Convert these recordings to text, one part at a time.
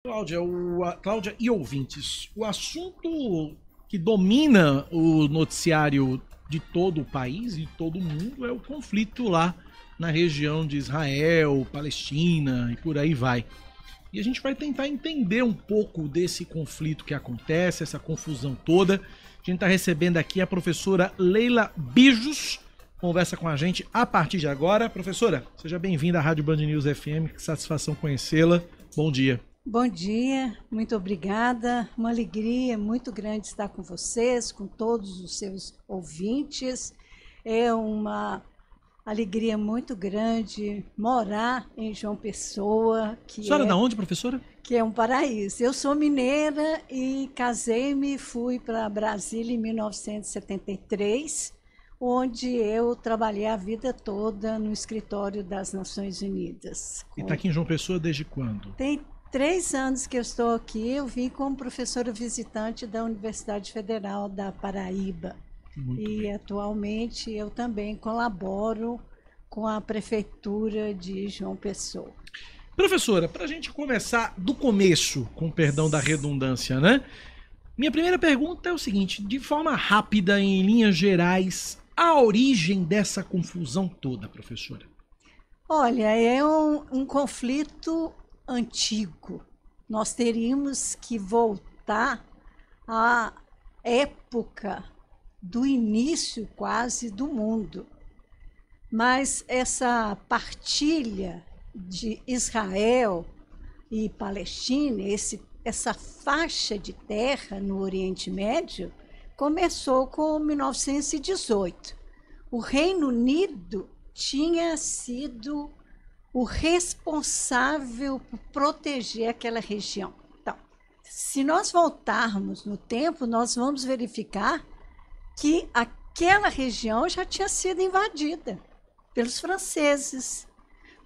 Cláudia e ouvintes, o assunto que domina o noticiário de todo o país e todo o mundo é o conflito lá na região de Israel, Palestina e por aí vai. E a gente vai tentar entender um pouco desse conflito que acontece, essa confusão toda. A gente está recebendo aqui a professora Leila Bijos, conversa com a gente a partir de agora. Professora, seja bem-vinda à Rádio Band News FM, que satisfação conhecê-la. Bom dia. Bom dia, muito obrigada. Uma alegria muito grande estar com vocês, com todos os seus ouvintes. É uma alegria muito grande morar em João Pessoa, Senhora da onde, professora? Que é um paraíso. Eu sou mineira e casei-me e fui para Brasília em 1973, onde eu trabalhei a vida toda no escritório das Nações Unidas. E está aqui em João Pessoa desde quando? Tem 3 anos que eu estou aqui. Eu vim como professora visitante da Universidade Federal da Paraíba. Muito e bem. Atualmente eu também colaboro com a Prefeitura de João Pessoa. Professora, para a gente começar do começo, com perdão da redundância, né? Minha primeira pergunta é o seguinte, de forma rápida, em linhas gerais, a origem dessa confusão toda, professora? Olha, é um conflito antigo. Nós teríamos que voltar à época do início quase do mundo. Mas essa partilha de Israel e Palestina, essa faixa de terra no Oriente Médio, começou com 1918. O Reino Unido tinha sido o responsável por proteger aquela região. Então, se nós voltarmos no tempo, nós vamos verificar que aquela região já tinha sido invadida pelos franceses,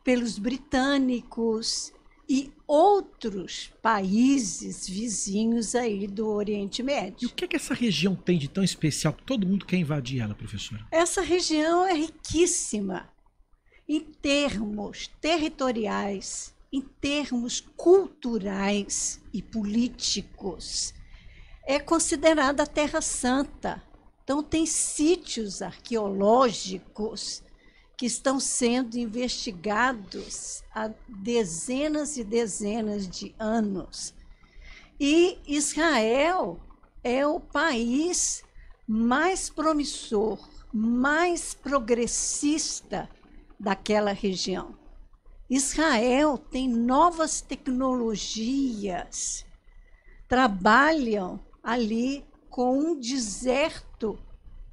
pelos britânicos e outros países vizinhos aí do Oriente E Médio. o que essa região tem de tão especial que todo mundo quer invadir ela, professora? Essa região é riquíssima em termos territoriais, em termos culturais e políticos. É considerada a Terra Santa. Então, tem sítios arqueológicos que estão sendo investigados há dezenas e dezenas de anos. E Israel é o país mais promissor, mais progressista daquela região. Israel tem novas tecnologias, trabalham ali com um deserto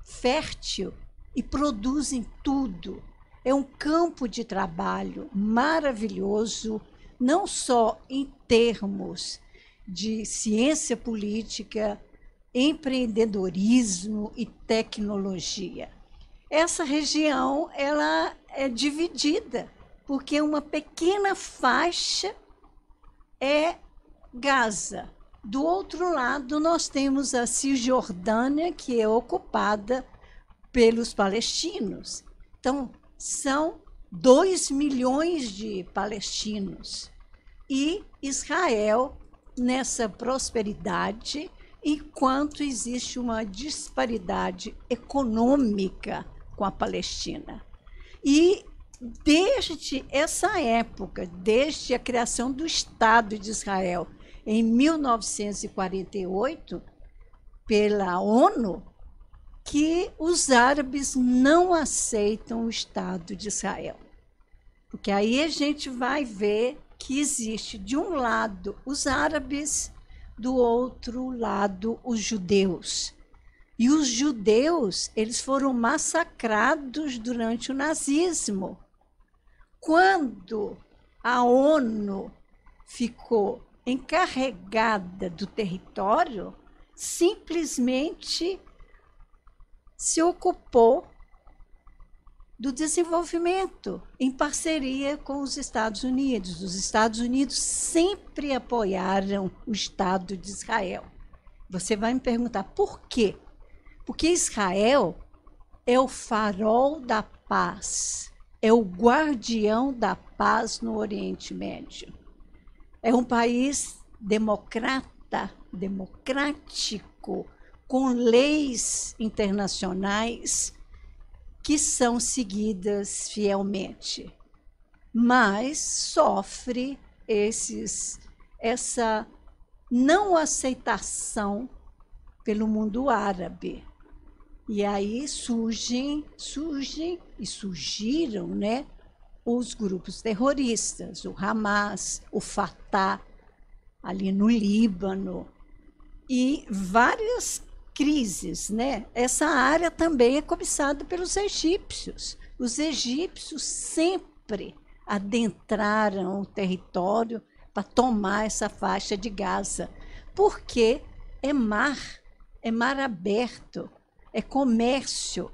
fértil e produzem tudo. É um campo de trabalho maravilhoso, não só em termos de ciência política, empreendedorismo e tecnologia. Essa região ela é dividida, porque uma pequena faixa é Gaza. Do outro lado, nós temos a Cisjordânia, que é ocupada pelos palestinos. Então, são 2 milhões de palestinos. E Israel, nessa prosperidade, enquanto existe uma disparidade econômica com a Palestina. E desde essa época, desde a criação do Estado de Israel, em 1948, pela ONU, que os árabes não aceitam o Estado de Israel. Porque aí a gente vai ver que existe, de um lado, os árabes, do outro lado, os judeus. E os judeus, eles foram massacrados durante o nazismo. Quando a ONU ficou encarregada do território, simplesmente se ocupou do desenvolvimento em parceria com os Estados Unidos. Os Estados Unidos sempre apoiaram o Estado de Israel. Você vai me perguntar por quê? Porque Israel é o farol da paz, é o guardião da paz no Oriente Médio. É um país democrático, com leis internacionais que são seguidas fielmente, mas sofre essa não aceitação pelo mundo árabe. E aí surgiram, né, os grupos terroristas, o Hamas, o Fatah, ali no Líbano, e várias crises, né? Essa área também é cobiçada pelos egípcios. Os egípcios sempre adentraram o território para tomar essa faixa de Gaza, porque é mar aberto, é comércio,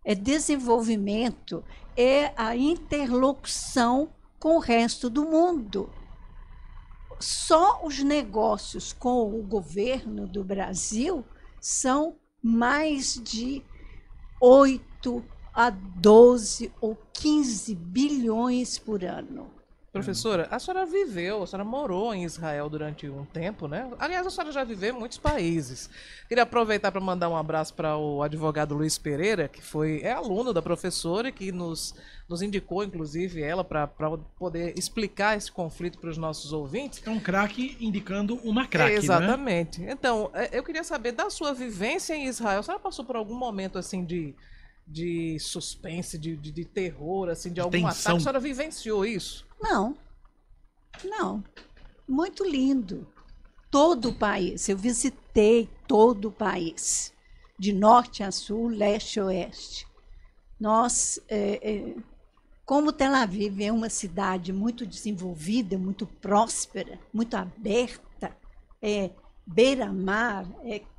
é desenvolvimento, é a interlocução com o resto do mundo. Só os negócios com o governo do Brasil são mais de 8 a 12 ou 15 bilhões por ano. Professora, a senhora morou em Israel durante um tempo, né? Aliás, a senhora já viveu em muitos países. Queria aproveitar para mandar um abraço para o advogado Luiz Pereira, que é aluno da professora, que nos indicou, inclusive, ela para poder explicar esse conflito para os nossos ouvintes. É um craque indicando uma craque, exatamente. Né? Então, eu queria saber da sua vivência em Israel. A senhora passou por algum momento assim de suspense, de terror, assim, de algum tensão. ataque? A senhora vivenciou isso? Não. Muito lindo. Todo o país. Eu visitei todo o país. De norte a sul, leste a oeste. Nós, como Tel Aviv é uma cidade muito desenvolvida, muito próspera, muito aberta, beira-mar,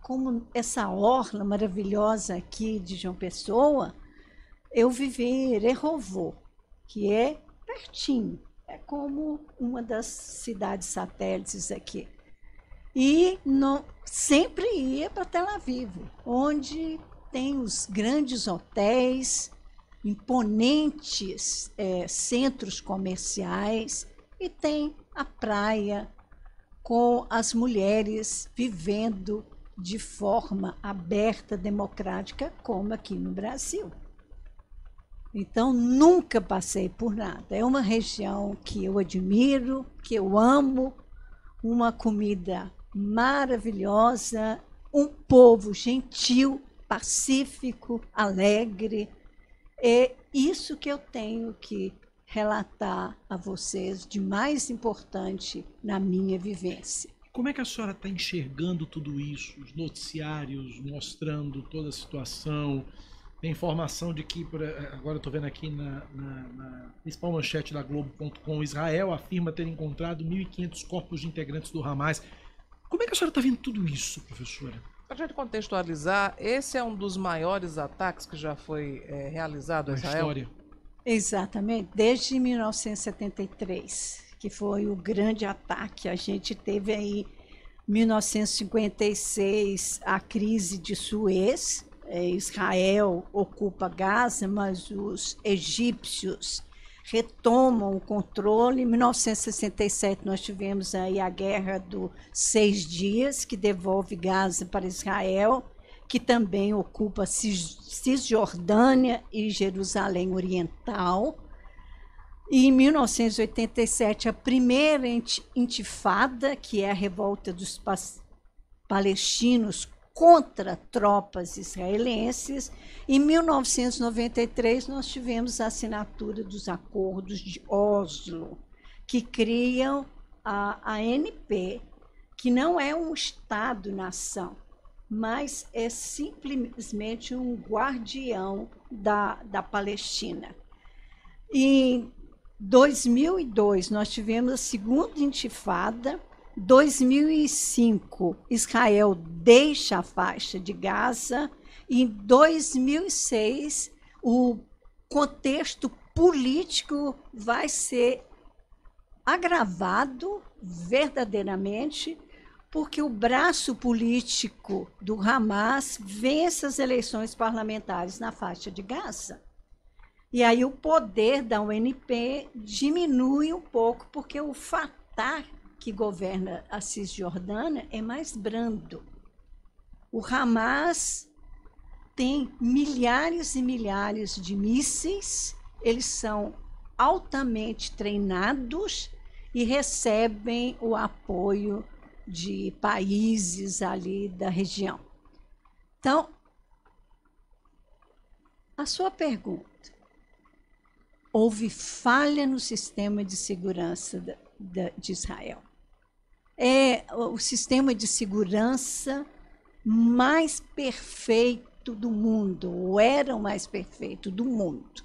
como essa orla maravilhosa aqui de João Pessoa, eu vivi em Rehovot, que é pertinho, é como uma das cidades satélites aqui. E sempre ia para Tel Aviv, onde tem os grandes hotéis, imponentes centros comerciais, e tem a praia, com as mulheres vivendo de forma aberta, democrática, como aqui no Brasil. Então, nunca passei por nada. É uma região que eu admiro, que eu amo, uma comida maravilhosa, um povo gentil, pacífico, alegre. É isso que eu tenho que relatar a vocês de mais importante na minha vivência. Como é que a senhora está enxergando tudo isso? Os noticiários mostrando toda a situação. Tem informação de que, agora eu estou vendo aqui na principal manchete da Globo.com, Israel afirma ter encontrado 1.500 corpos de integrantes do Hamas. Como é que a senhora está vendo tudo isso, professora? Para a gente contextualizar, esse é um dos maiores ataques que já foi realizado a Israel? História. Exatamente, desde 1973, que foi o grande ataque. A gente teve aí, 1956, a crise de Suez. Israel ocupa Gaza, mas os egípcios retomam o controle. Em 1967, nós tivemos aí a Guerra dos 6 Dias, que devolve Gaza para Israel, que também ocupa Cisjordânia e Jerusalém Oriental. E em 1987, a primeira intifada, que é a revolta dos palestinos contra tropas israelenses. Em 1993, nós tivemos a assinatura dos acordos de Oslo, que criam a ANP, que não é um Estado-nação, mas é simplesmente um guardião da Palestina. Em 2002, nós tivemos a segunda intifada. 2005, Israel deixa a faixa de Gaza. Em 2006, o contexto político vai ser agravado verdadeiramente, porque o braço político do Hamas vence as eleições parlamentares na faixa de Gaza. E aí o poder da UNP diminui um pouco, porque o Fatah que governa a Cisjordânia é mais brando. O Hamas tem milhares e milhares de mísseis, eles são altamente treinados e recebem o apoio de países ali da região. Então, a sua pergunta, houve falha no sistema de segurança de Israel. É o sistema de segurança mais perfeito do mundo, ou era o mais perfeito do mundo.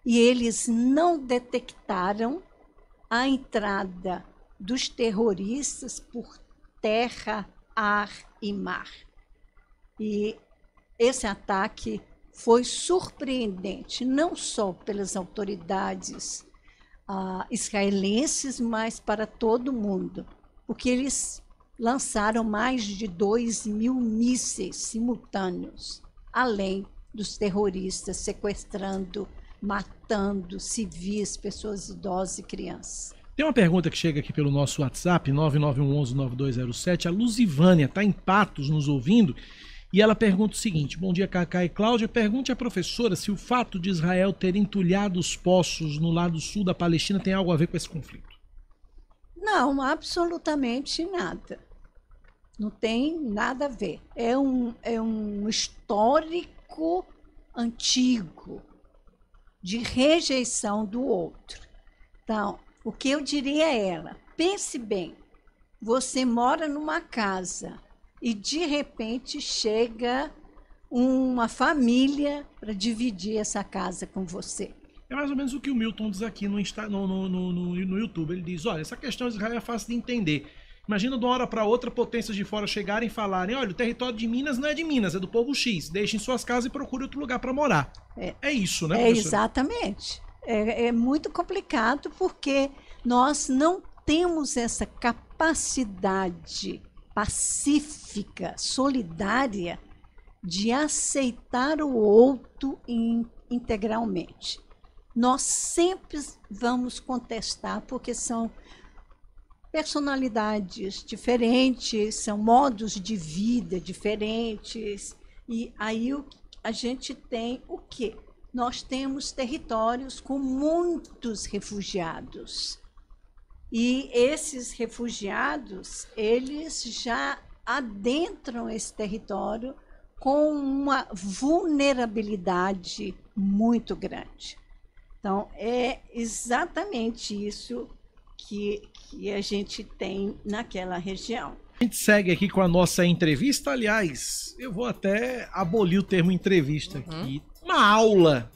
E eles não detectaram a entrada dos terroristas por terra, ar e mar. E esse ataque foi surpreendente, não só pelas autoridades israelenses, mas para todo mundo, porque eles lançaram mais de 2.000 mísseis simultâneos, além dos terroristas sequestrando, matando civis, pessoas idosas e crianças. Tem uma pergunta que chega aqui pelo nosso WhatsApp, 9911-9207. A Luzivânia está em Patos nos ouvindo e ela pergunta o seguinte: bom dia, Cacá e Cláudia. Pergunte à professora se o fato de Israel ter entulhado os poços no lado sul da Palestina tem algo a ver com esse conflito. Não, absolutamente nada. Não tem nada a ver. É um histórico antigo de rejeição do outro. Então, o que eu diria a ela, pense bem, você mora numa casa e de repente chega uma família para dividir essa casa com você. É mais ou menos o que o Milton diz aqui no YouTube. Ele diz, olha, essa questão de Israel é fácil de entender. Imagina de uma hora para outra potências de fora chegarem e falarem, olha, o território de Minas não é de Minas, é do povo X. Deixem suas casas e procure outro lugar para morar. É isso, né, professor? Exatamente. É muito complicado porque nós não temos essa capacidade pacífica, solidária, de aceitar o outro integralmente. Nós sempre vamos contestar porque são personalidades diferentes, são modos de vida diferentes. E aí a gente tem o quê? Nós temos territórios com muitos refugiados. E esses refugiados, eles já adentram esse território com uma vulnerabilidade muito grande. Então, é exatamente isso que a gente tem naquela região. A gente segue aqui com a nossa entrevista. Aliás, eu vou até abolir o termo entrevista aqui. Uma aula,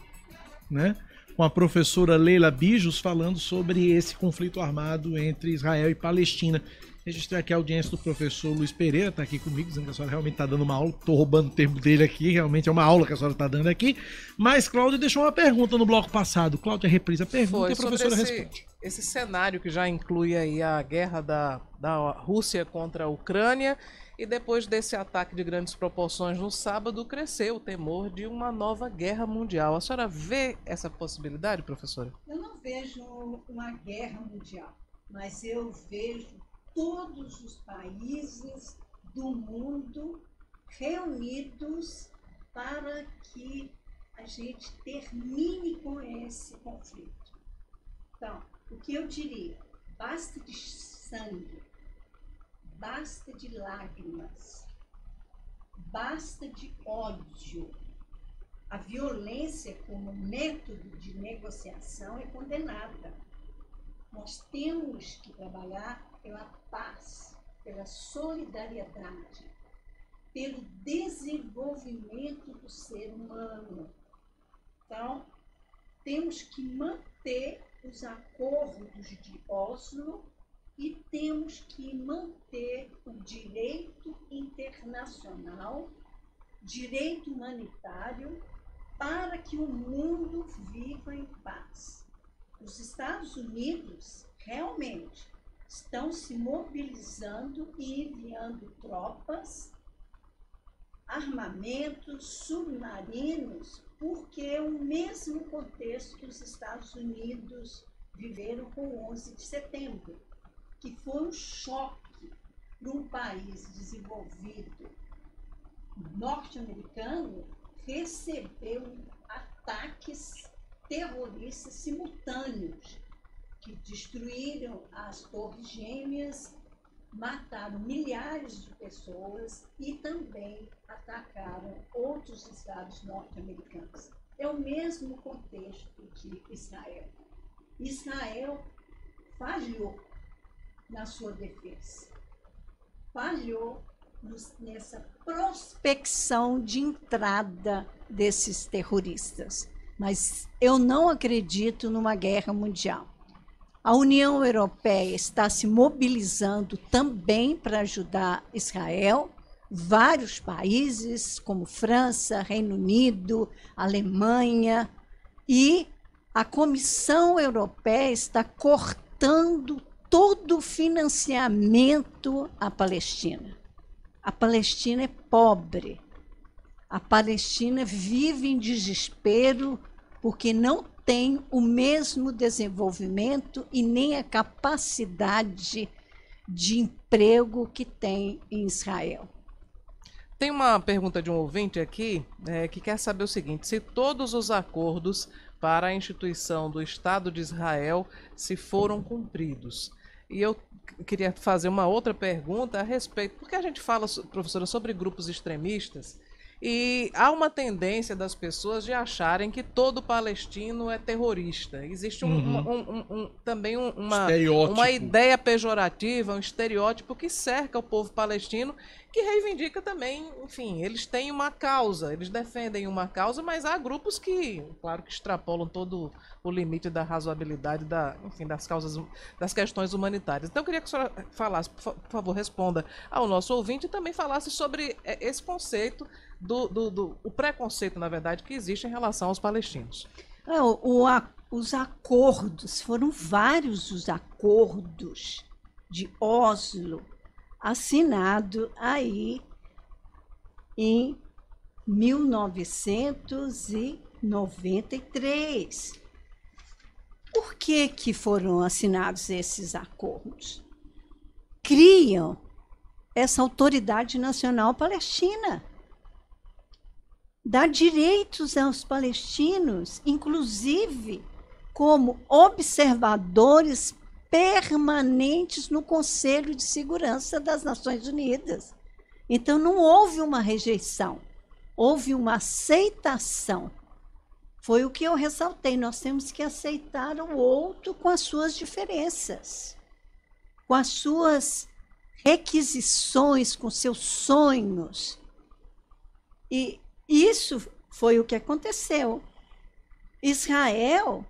né? Com a professora Leila Bijos falando sobre esse conflito armado entre Israel e Palestina. Registrei aqui a audiência do professor Luiz Pereira, está aqui comigo, dizendo que a senhora realmente está dando uma aula. Estou roubando o termo dele aqui, realmente é uma aula que a senhora está dando aqui. Mas Cláudia deixou uma pergunta no bloco passado. Cláudia reprisa a pergunta e a professora responde. Esse cenário que já inclui aí a guerra da Rússia contra a Ucrânia, e depois desse ataque de grandes proporções no sábado, cresceu o temor de uma nova guerra mundial. A senhora vê essa possibilidade, professora? Eu não vejo uma guerra mundial, mas eu vejo todos os países do mundo reunidos para que a gente termine com esse conflito. Então, o que eu diria? Basta de sangue, basta de lágrimas, basta de ódio. A violência como método de negociação é condenada. Nós temos que trabalhar pela paz, pela solidariedade, pelo desenvolvimento do ser humano. Então, temos que manter os acordos de Oslo e temos que manter o direito internacional, direito humanitário, para que o mundo viva em paz. Os Estados Unidos realmente estão se mobilizando e enviando tropas, armamentos, submarinos, porque é o mesmo contexto que os Estados Unidos viveram com o 11 de setembro. que foi um choque para um país desenvolvido norte-americano receber ataques terroristas simultâneos que destruíram as Torres Gêmeas, mataram milhares de pessoas e também atacaram outros estados norte-americanos. É o mesmo contexto de Israel. Israel falhou na sua defesa, falhou nessa prospecção de entrada desses terroristas. Mas eu não acredito numa guerra mundial. A União Europeia está se mobilizando também para ajudar Israel. Vários países, como França, Reino Unido, Alemanha, e a Comissão Europeia está cortando todo o financiamento à Palestina. A Palestina é pobre. A Palestina vive em desespero porque não tem o mesmo desenvolvimento e nem a capacidade de emprego que tem em Israel. Tem uma pergunta de um ouvinte aqui que quer saber o seguinte: se todos os acordos para a instituição do Estado de Israel se foram cumpridos. E eu queria fazer uma outra pergunta a respeito, porque a gente fala, professora, sobre grupos extremistas, e há uma tendência das pessoas de acharem que todo palestino é terrorista. Existe também uma ideia pejorativa, um estereótipo que cerca o povo palestino, que reivindica também, enfim, eles têm uma causa, eles defendem uma causa, mas há grupos que, claro, que extrapolam todo o limite da razoabilidade das causas, das questões humanitárias. Então eu queria que a senhora falasse, por favor, responda ao nosso ouvinte e também falasse sobre esse conceito o preconceito, na verdade, que existe em relação aos palestinos. Os acordos, foram vários os acordos de Oslo, assinado aí em 1993. Por que foram assinados esses acordos? Criam essa Autoridade Nacional Palestina. Dá direitos aos palestinos, inclusive como observadores permanentes no Conselho de Segurança das Nações Unidas. Então, não houve uma rejeição, houve uma aceitação. Foi o que eu ressaltei, nós temos que aceitar o outro com as suas diferenças, com as suas requisições, com seus sonhos. E isso foi o que aconteceu. Israel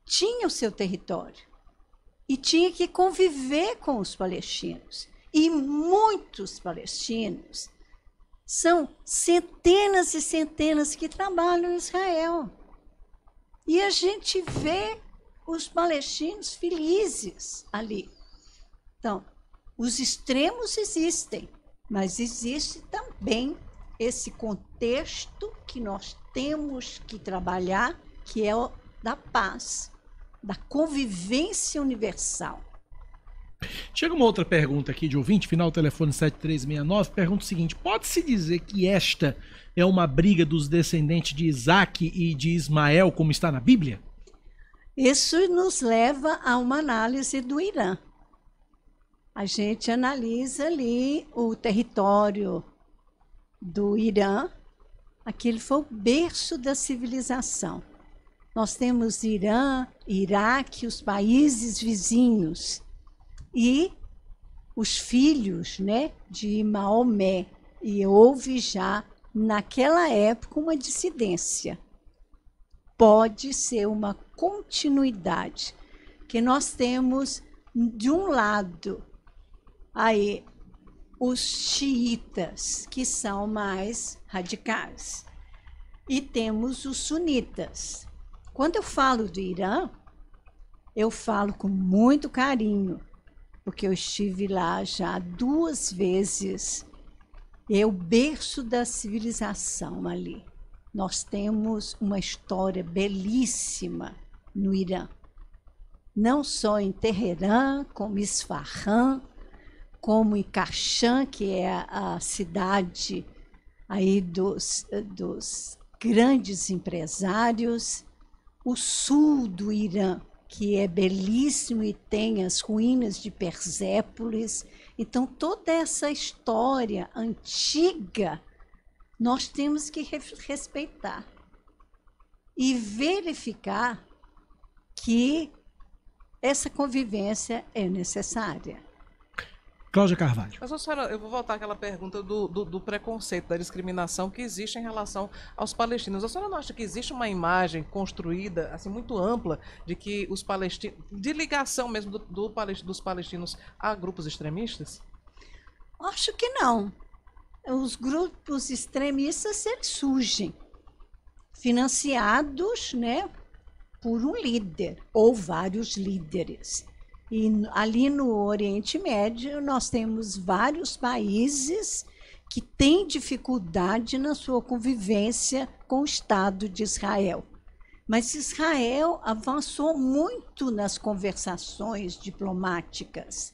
tinha o seu território e tinha que conviver com os palestinos. E muitos palestinos, são centenas e centenas que trabalham em Israel. E a gente vê os palestinos felizes ali. Então, os extremos existem, mas existe também esse contexto que nós temos que trabalhar, que é o da paz, da convivência universal. Chega uma outra pergunta aqui de ouvinte, final telefone 7369, pergunta o seguinte: pode-se dizer que esta é uma briga dos descendentes de Isaac e de Ismael, como está na Bíblia? Isso nos leva a uma análise do Irã. A gente analisa ali o território do Irã, aquele foi o berço da civilização. Nós temos Irã, Iraque, os países vizinhos e os filhos, né, de Maomé. E houve já, naquela época, uma dissidência. Pode ser uma continuidade, que nós temos, de um lado, aí, os xiitas, que são mais radicais. E temos os sunitas. Quando eu falo do Irã, eu falo com muito carinho, porque eu estive lá já 2 vezes. É o berço da civilização ali. Nós temos uma história belíssima no Irã. não só em Teherã, como em Isfahan, como em Kashan, que é a cidade aí dos grandes empresários, o sul do Irã, que é belíssimo e tem as ruínas de Persépolis. Então, toda essa história antiga, nós temos que respeitar e verificar que essa convivência é necessária. Cláudia Carvalho. Mas, senhora, eu vou voltar àquela pergunta do preconceito, da discriminação que existe em relação aos palestinos. A senhora não acha que existe uma imagem construída, assim, muito ampla, de que os palestinos, de ligação mesmo dos palestinos a grupos extremistas? Acho que não. Os grupos extremistas, eles surgem financiados, né, por um líder ou vários líderes. E ali no Oriente Médio, nós temos vários países que têm dificuldade na sua convivência com o Estado de Israel. Mas Israel avançou muito nas conversações diplomáticas,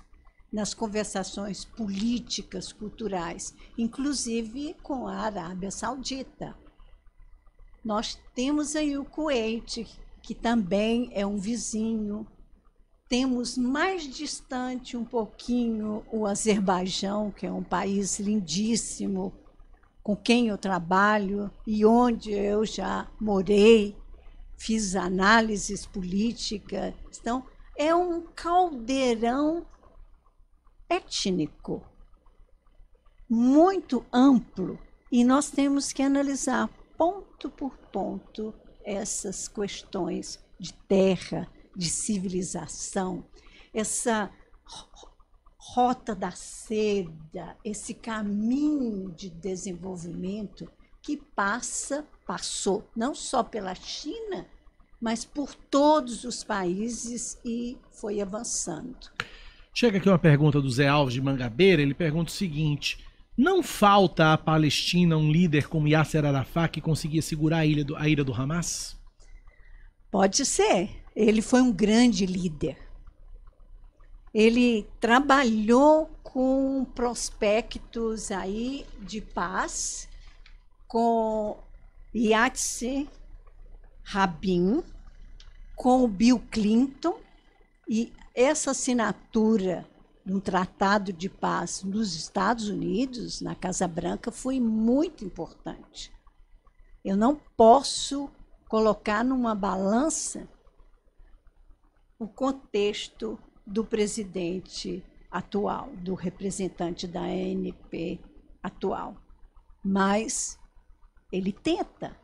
nas conversações políticas, culturais, inclusive com a Arábia Saudita. Nós temos aí o Kuwait, que também é um vizinho. Temos mais distante um pouquinho o Azerbaijão, que é um país lindíssimo, com quem eu trabalho e onde eu já morei, fiz análises políticas. Então, é um caldeirão étnico muito amplo e nós temos que analisar ponto por ponto essas questões de terra, de civilização, essa rota da seda, esse caminho de desenvolvimento que passou não só pela China, mas por todos os países e foi avançando. Chega aqui uma pergunta do Zé Alves de Mangabeira, ele pergunta o seguinte: não falta à Palestina um líder como Yasser Arafat que conseguia segurar a ira do Hamas? Pode ser. Ele foi um grande líder. Ele trabalhou com prospectos aí de paz, com Yitzhak Rabin, com o Bill Clinton, e essa assinatura de um tratado de paz nos Estados Unidos, na Casa Branca, foi muito importante. Eu não posso colocar numa balança o contexto do presidente atual, do representante da ANP atual. Mas ele tenta,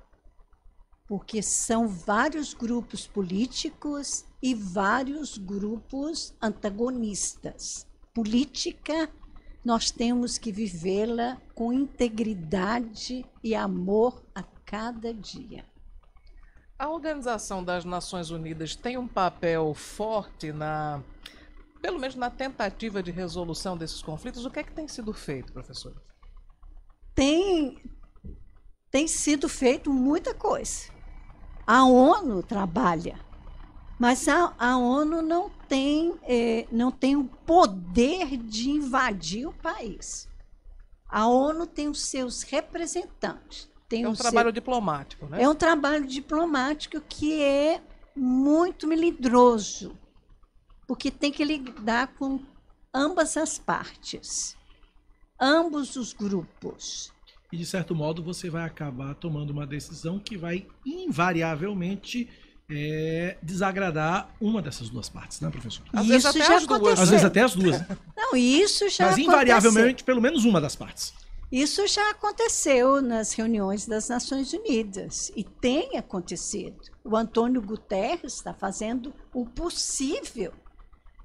porque são vários grupos políticos e vários grupos antagonistas. Política, nós temos que vivê-la com integridade e amor a cada dia. A Organização das Nações Unidas tem um papel forte pelo menos na tentativa de resolução desses conflitos. O que é que tem sido feito, professora? Tem sido feito muita coisa. A ONU trabalha, mas a ONU não tem o poder de invadir o país. A ONU tem os seus representantes. É um trabalho diplomático, né? É um trabalho diplomático que é muito melindroso, porque tem que lidar com ambas as partes, ambos os grupos. E, de certo modo, você vai acabar tomando uma decisão que vai, invariavelmente, desagradar uma dessas duas partes, né, professor? Às vezes até as duas. Às vezes até as duas. Não, isso já Mas, invariavelmente, pelo menos uma das partes. Isso já aconteceu nas reuniões das Nações Unidas e tem acontecido. O Antônio Guterres está fazendo o possível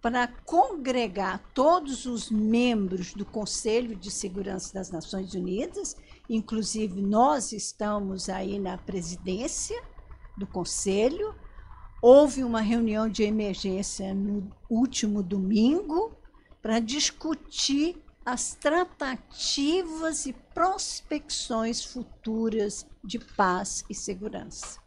para congregar todos os membros do Conselho de Segurança das Nações Unidas, inclusive nós estamos aí na presidência do Conselho. Houve uma reunião de emergência no último domingo para discutir as tratativas e prospecções futuras de paz e segurança.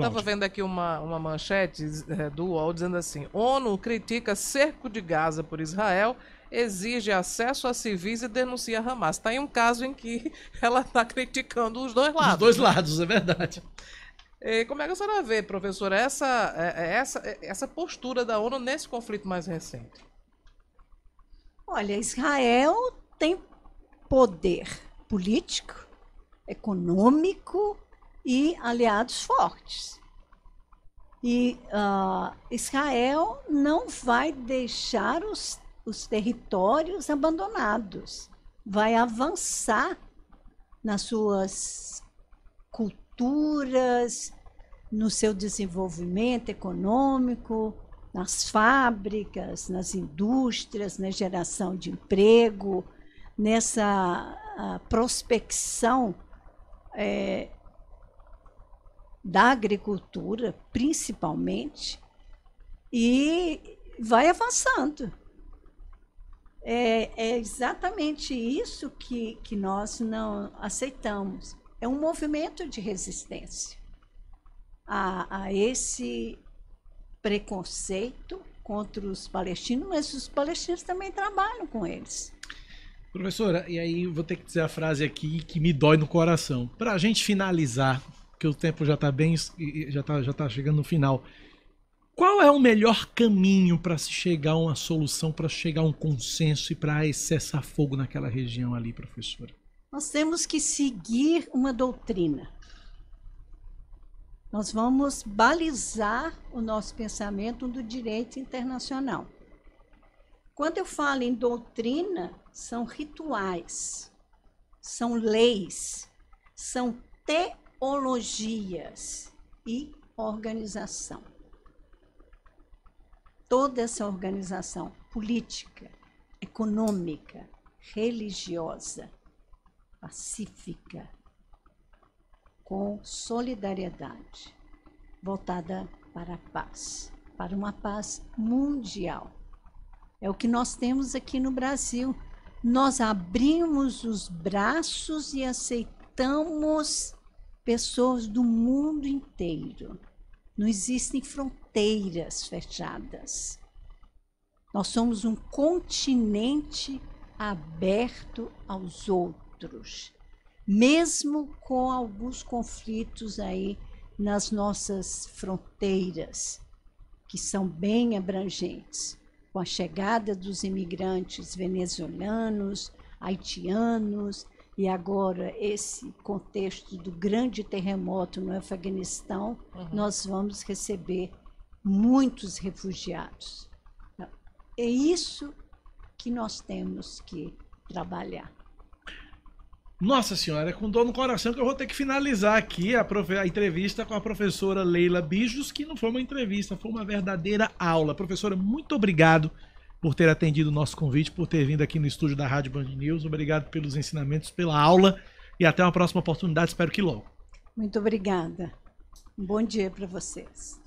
Eu estava vendo aqui uma manchete do UOL dizendo assim: ONU critica cerco de Gaza por Israel, exige acesso a civis e denuncia Hamas. Está aí um caso em que ela está criticando os dois lados. Os dois lados, é verdade. E como é que a senhora vê, professora, essa postura da ONU nesse conflito mais recente? Olha, Israel tem poder político, econômico e aliados fortes. E Israel não vai deixar os territórios abandonados, vai avançar nas suas culturas, no seu desenvolvimento econômico, nas fábricas, nas indústrias, na geração de emprego, nessa prospecção da agricultura, principalmente, e vai avançando. É exatamente isso que nós não aceitamos. É um movimento de resistência a esse preconceito contra os palestinos, mas os palestinos também trabalham com eles. Professora, e aí vou ter que dizer a frase aqui que me dói no coração. Para a gente finalizar, porque o tempo já está já tá chegando no final. Qual é o melhor caminho para se chegar a uma solução, para chegar a um consenso e para cessar fogo naquela região ali, professora? Nós temos que seguir uma doutrina. Nós vamos balizar o nosso pensamento do direito internacional. Quando eu falo em doutrina, são rituais, são leis, são teologias e organização. Toda essa organização política, econômica, religiosa, pacífica, com solidariedade, voltada para a paz, para uma paz mundial. É o que nós temos aqui no Brasil. Nós abrimos os braços e aceitamos pessoas do mundo inteiro. Não existem fronteiras fechadas. Nós somos um continente aberto aos outros, mesmo com alguns conflitos aí nas nossas fronteiras, que são bem abrangentes, com a chegada dos imigrantes venezuelanos, haitianos, e agora esse contexto do grande terremoto no Afeganistão, nós vamos receber muitos refugiados. É isso que nós temos que trabalhar. Nossa senhora, é com dor no coração que eu vou ter que finalizar aqui a entrevista com a professora Leila Bijos, que não foi uma entrevista, foi uma verdadeira aula. Professora, muito obrigado por ter atendido o nosso convite, por ter vindo aqui no estúdio da Rádio Band News. Obrigado pelos ensinamentos, pela aula e até uma próxima oportunidade, espero que logo. Muito obrigada. Um bom dia para vocês.